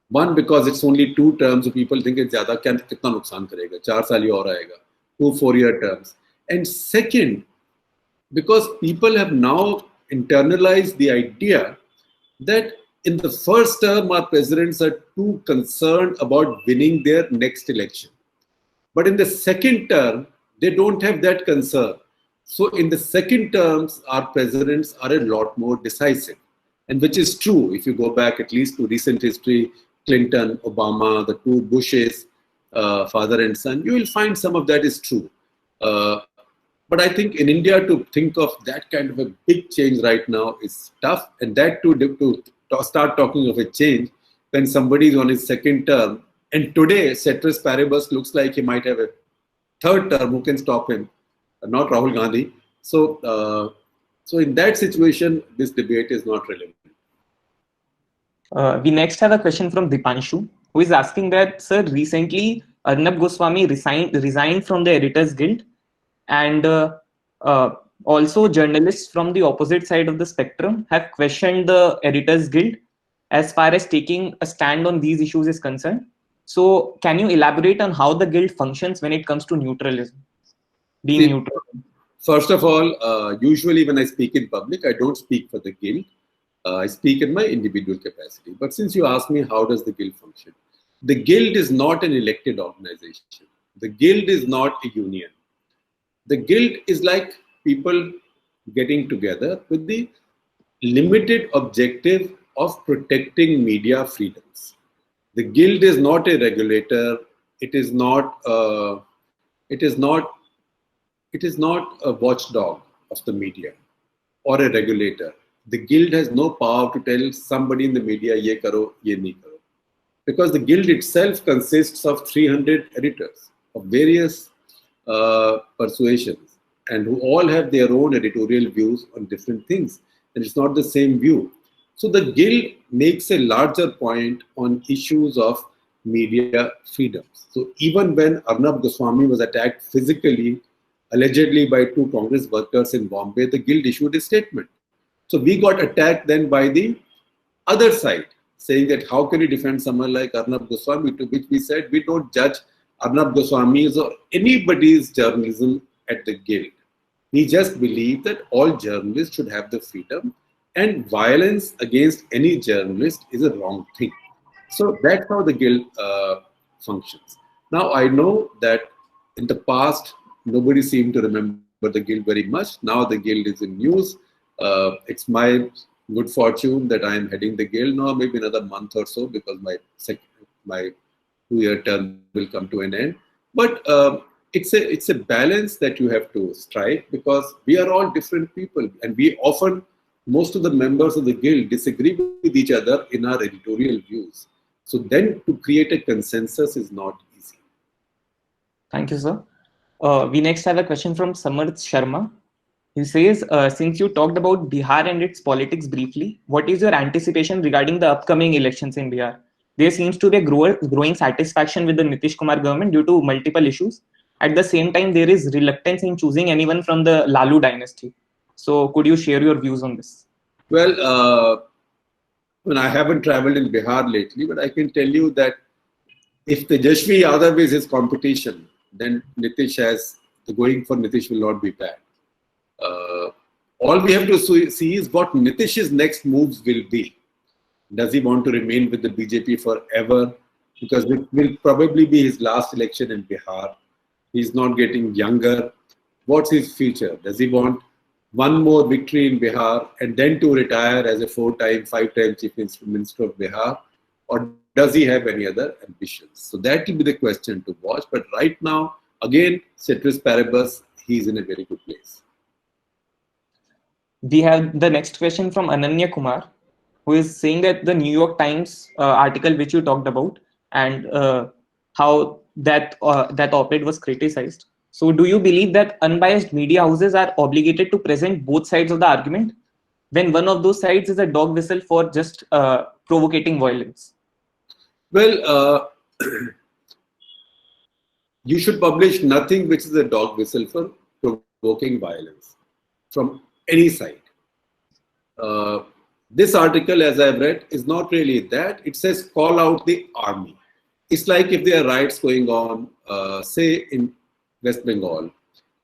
Speaker 1: One, because it's only 2 terms, so people think it's zyada kitna nuksan karega, 4 saal hi aur aayega, 2 4-year terms. And second, because people have now internalized the idea that in the first term, our presidents are too concerned about winning their next election. But in the second term, they don't have that concern. So in the second terms, our presidents are a lot more decisive. And which is true if you go back at least to recent history, Clinton, Obama, the 2 Bushes, father and son, you will find some of that is true. But I think in India to think of that kind of a big change right now is tough. And that to start talking of a change when somebody is on his second term. And today, ceteris paribus looks like he might have a 3rd term. Who can stop him? Not Rahul Gandhi. So, so in that situation, this debate is not relevant.
Speaker 2: We next have a question from Dipanshu, who is asking that, sir, recently Arnab Goswami resigned from the Editors Guild, and also journalists from the opposite side of the spectrum have questioned the Editors Guild as far as taking a stand on these issues is concerned. So can you elaborate on how the guild functions when it comes to neutralism, being neutral?
Speaker 1: First of all, usually when I speak in public, I don't speak for the guild. I speak in my individual capacity. But since you asked me how does the guild function, the guild is not an elected organization. The guild is not a union. The guild is like people getting together with the limited objective of protecting media freedoms. The guild is not a regulator. It is not a watchdog of the media or a regulator. The guild has no power to tell somebody in the media, ye karo, ye nahi karo. Because the guild itself consists of 300 editors of various persuasions and who all have their own editorial views on different things. And it's not the same view. So the guild makes a larger point on issues of media freedoms. So even when Arnab Goswami was attacked physically, allegedly by 2 Congress workers in Bombay, the guild issued a statement. So we got attacked then by the other side, saying that how can you defend someone like Arnab Goswami, to which we said we don't judge Arnab Goswami's or anybody's journalism at the guild. We just believe that all journalists should have the freedom, and violence against any journalist is a wrong thing. So that's how the guild functions. Now I know that in the past, nobody seemed to remember the guild very much. Now the guild is in news. It's my good fortune that I am heading the guild now, maybe another month or so, because my 2-year term will come to an end. But it's a balance that you have to strike, because we are all different people, and we often, most of the members of the guild disagree with each other in our editorial views. So then to create a consensus is not easy.
Speaker 2: Thank you, sir. We next have a question from Samarth Sharma. He says, since you talked about Bihar and its politics briefly, what is your anticipation regarding the upcoming elections in Bihar? There seems to be a growing satisfaction with the Nitish Kumar government due to multiple issues. At the same time, there is reluctance in choosing anyone from the Lalu dynasty. So could you share your views on this?
Speaker 1: Well, I haven't traveled in Bihar lately, but I can tell you that if Tejashwi Yadav is his competition, then the going for Nitish will not be bad. All we have to see is what Nitish's next moves will be. Does he want to remain with the BJP forever? Because it will probably be his last election in Bihar. He's not getting younger. What's his future? Does he want one more victory in Bihar and then to retire as a 4-time, 5-time Chief Minister of Bihar? Or does he have any other ambitions? So that will be the question to watch. But right now, again, ceteris paribus, he's in a very good place.
Speaker 2: We have the next question from Ananya Kumar, who is saying that the New York Times article which you talked about, and how that op-ed was criticized. So do you believe that unbiased media houses are obligated to present both sides of the argument when one of those sides is a dog whistle for just provocating violence?
Speaker 1: Well, you should publish nothing which is a dog whistle for provoking violence from any side. This article, as I've read, is not really that. It says call out the army. It's like if there are riots going on, say in West Bengal.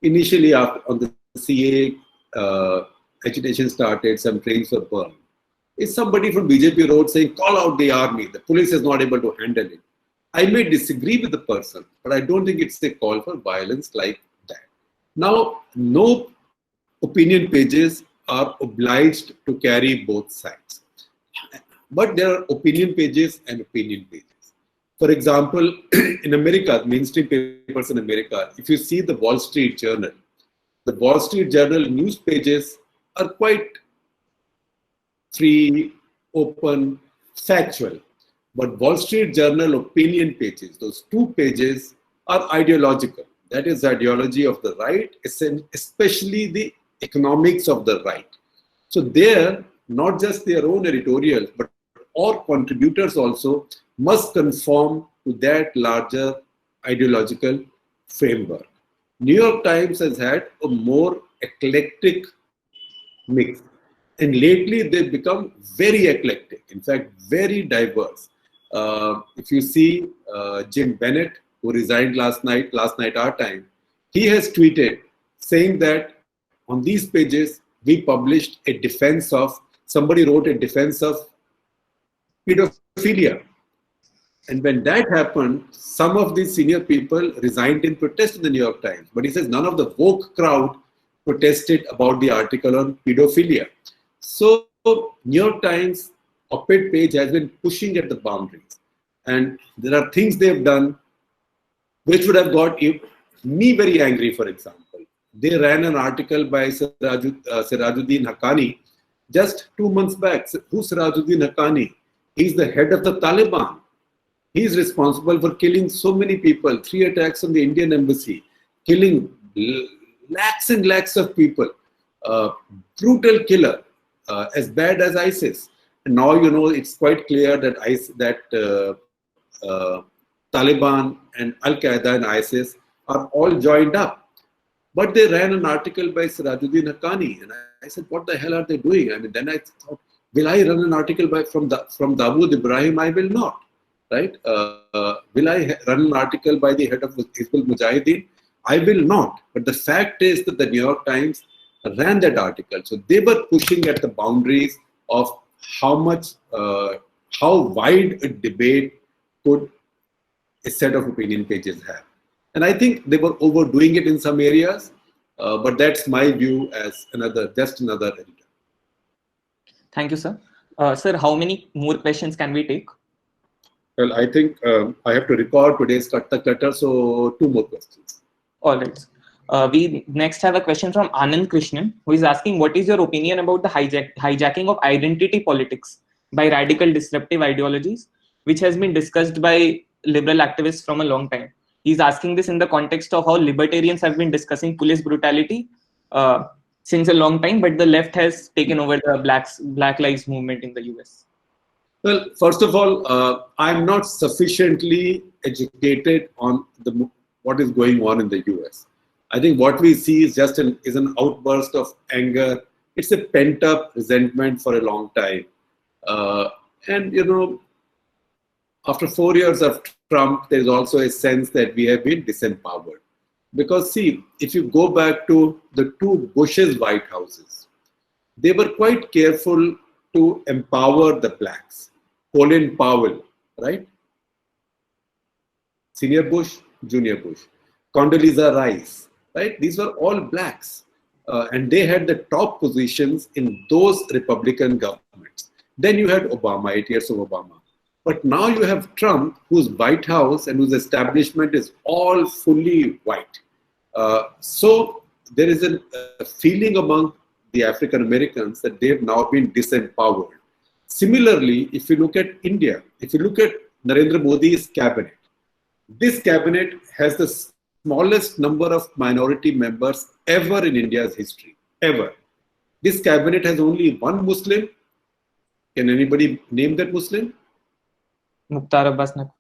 Speaker 1: Initially, on the CA agitation started, some trains were burned. It's somebody from BJP road saying, call out the army. The police is not able to handle it. I may disagree with the person, but I don't think it's a call for violence like that. Now, no opinion pages are obliged to carry both sides. But there are opinion pages and opinion pages. For example, in America, mainstream papers in America, if you see the Wall Street Journal news pages are quite free, open, factual. But Wall Street Journal opinion pages, those 2 pages, are ideological. That is the ideology of the right, especially the economics of the right. So there, not just their own editorials, but all contributors also must conform to that larger ideological framework. New York Times has had a more eclectic mix. And lately, they've become very eclectic, in fact, very diverse. If you see Jim Bennett, who resigned last night our time, he has tweeted saying that on these pages, we published a defense of, somebody wrote a defense of pedophilia. And when that happened, some of these senior people resigned in protest in the New York Times. But he says none of the woke crowd protested about the article on pedophilia. So New York Times op-ed page has been pushing at the boundaries. And there are things they've done which would have got me very angry, for example. They ran an article by Sirajuddin Haqqani just 2 months back. Who's Sirajuddin Haqqani? He's the head of the Taliban. He's responsible for killing so many people, 3 attacks on the Indian embassy, killing lakhs and lakhs of people. Brutal killer, as bad as ISIS. And now, you know, it's quite clear that Taliban and Al-Qaeda and ISIS are all joined up. But they ran an article by Sirajuddin Haqqani. And I said, what the hell are they doing? I mean, then I thought, will I run an article from Dawood Ibrahim? I will not. Right? Will I run an article by the head of Hizbul Mujahideen? I will not. But the fact is that the New York Times ran that article. So they were pushing at the boundaries of how wide a debate could a set of opinion pages have. And I think they were overdoing it in some areas, but that's my view as just another editor.
Speaker 2: Thank you, sir. Sir, how many more questions can we take?
Speaker 1: Well, I think I have to record today's Katta Clutter, so 2 more questions.
Speaker 2: All right. We next have a question from Anand Krishnan, who is asking, what is your opinion about the hijacking of identity politics by radical disruptive ideologies, which has been discussed by liberal activists from a long time? He's asking this in the context of how libertarians have been discussing police brutality since a long time, but the left has taken over the Black Lives Movement in the US.
Speaker 1: Well, first of all, I'm not sufficiently educated on what is going on in the US. I think what we see is just an outburst of anger. It's a pent-up resentment for a long time. And, you know, after 4 years of Trump, there's also a sense that we have been disempowered. Because see, if you go back to the 2 Bush's White Houses, they were quite careful to empower the blacks. Colin Powell, right? Senior Bush, Junior Bush. Condoleezza Rice, right? These were all blacks. And they had the top positions in those Republican governments. Then you had Obama, 8 years of Obama. But now you have Trump, whose White House and whose establishment is all fully white. So there is a feeling among the African Americans that they've now been disempowered. Similarly, if you look at India, if you look at Narendra Modi's cabinet, this cabinet has the smallest number of minority members ever in India's history, ever. This cabinet has only 1 Muslim. Can anybody name that Muslim?
Speaker 2: Mukhtar Abbas Naqvi.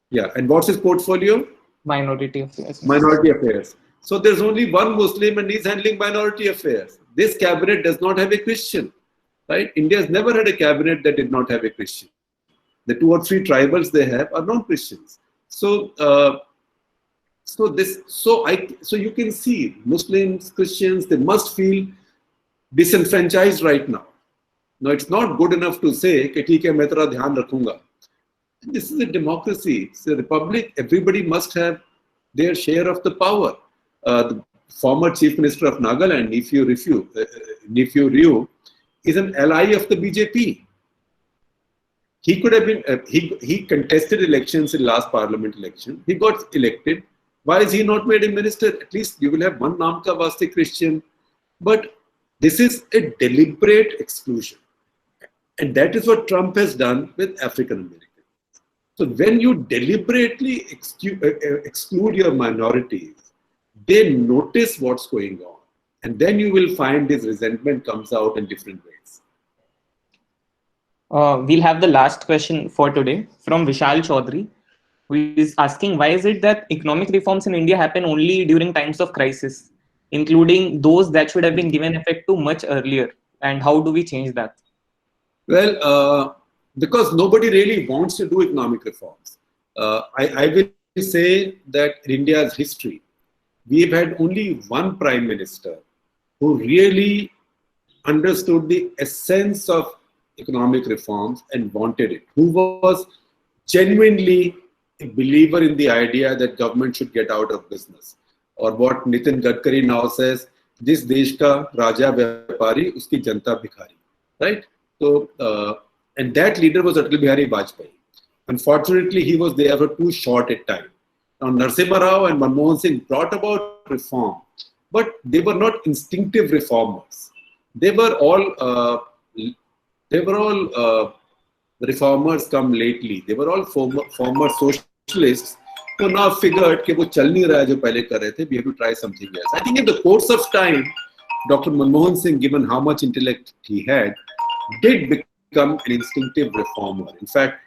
Speaker 1: Yeah, and what's his portfolio?
Speaker 2: Minority affairs.
Speaker 1: Minority affairs. So there's only 1 Muslim and he's handling minority affairs. This cabinet does not have a Christian, right? India has never had a cabinet that did not have a Christian. The 2 or 3 tribals they have are non-Christians. So, so you can see Muslims, Christians, they must feel disenfranchised right now. Now, it's not good enough to say, "Ki theek hai, main tera dhyan rakhunga." This is a democracy. It's a republic. Everybody must have their share of the power. The former Chief Minister of Nagaland, Neiphiu Ryu, is an ally of the BJP. He could have been, he contested elections in last parliament election. He got elected. Why is he not made a minister? At least you will have one naam ka vaste Christian. But this is a deliberate exclusion. And that is what Trump has done with African Americans. So when you deliberately exclude your minorities, they notice what's going on. And then you will find this resentment comes out in different ways.
Speaker 2: We'll have the last question for today from Vishal Chaudhary, who is asking, why is it that economic reforms in India happen only during times of crisis, including those that should have been given effect to much earlier? And how do we change that?
Speaker 1: Well, because nobody really wants to do economic reforms. I will say that in India's history, we've had only 1 prime minister who really understood the essence of economic reforms and wanted it, who was genuinely a believer in the idea that government should get out of business. Or what Nitin Gadkari now says, "Jis desh ka raja vyapari, uski janta bhikhari." Right? So, and that leader was Atal Bihari Vajpayee. Unfortunately, he was there for too short a time. Now, Narasimha Rao and Manmohan Singh brought about reform, but they were not instinctive reformers. They were all reformers come lately. They were all former socialists who now figured कि वो चल नहीं रहा है जो पहले कर रहे थे. We have to try something else. I think in the course of time, Dr. Manmohan Singh, given how much intellect he had, did become an instinctive reformer. In fact,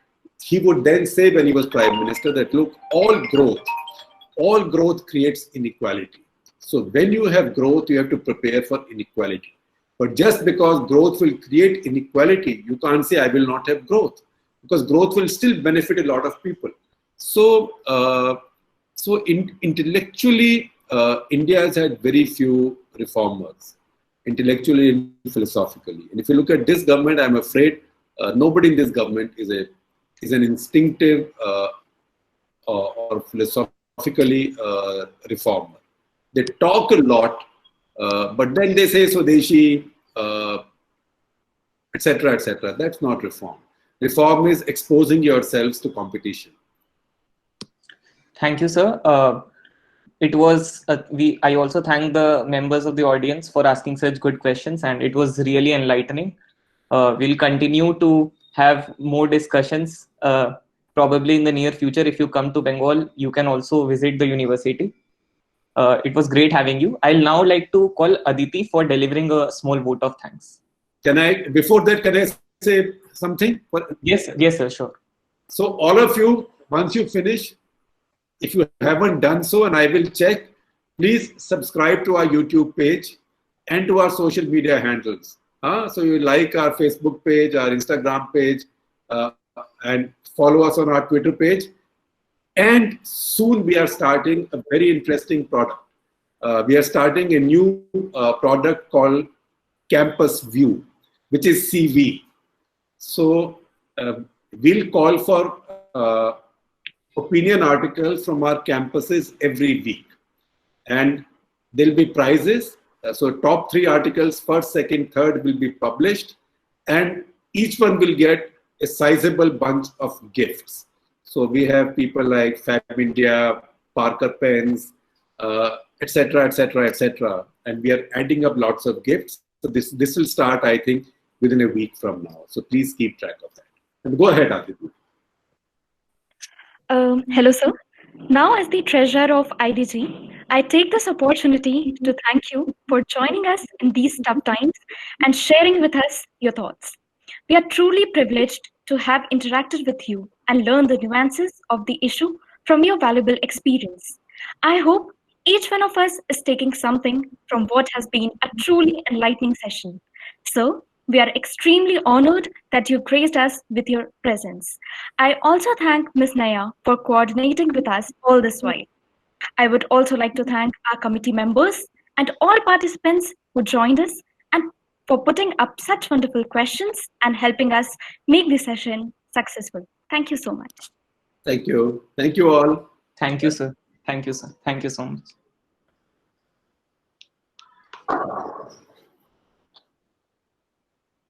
Speaker 1: he would then say when he was prime minister that, look, all growth creates inequality. So when you have growth, you have to prepare for inequality. But just because growth will create inequality, you can't say I will not have growth, because growth will still benefit a lot of people. So, intellectually, India has had very few reformers, intellectually and philosophically. And if you look at this government, I'm afraid nobody in this government is an instinctive or philosophically reformer. They talk a lot, but then they say Swadeshi, etc., etc. That's not reform. Reform is exposing yourselves to competition.
Speaker 2: Thank you, sir. It was I also thank the members of the audience for asking such good questions, and it was really enlightening. We'll continue to have more discussions. Probably in the near future, if you come to Bengal, you can also visit the university. It was great having you. I'll now like to call Aditi for delivering a small vote of thanks.
Speaker 1: Before that, can I say something?
Speaker 2: Yes, sir, sure.
Speaker 1: So all of you, once you finish, if you haven't done so, and I will check, please subscribe to our YouTube page and to our social media handles. So you like our Facebook page, our Instagram page, and follow us on our Twitter page. And soon we are starting a very interesting product. We are starting a new product called Campus View, which is CV. So we'll call for opinion articles from our campuses every week. And there'll be prizes. So top 3 articles, first, second, third will be published. And each one will get a sizable bunch of gifts. So we have people like Fab India, Parker Pens, etc., etc., etc. And we are adding up lots of gifts. So this will start, I think, within a week from now. So please keep track of that. And go ahead, Aditi.
Speaker 3: Hello, sir. Now, as the treasurer of IDG, I take this opportunity to thank you for joining us in these tough times and sharing with us your thoughts. We are truly privileged to have interacted with you and learned the nuances of the issue from your valuable experience. I hope each one of us is taking something from what has been a truly enlightening session. So, we are extremely honored that you graced us with your presence. I also thank Ms. Naya for coordinating with us all this while. I would also like to thank our committee members and all participants who joined us and for putting up such wonderful questions and helping us make this session successful. Thank you so much.
Speaker 1: Thank you. Thank you all.
Speaker 2: Thank you, sir. Thank you, sir. Thank you so much.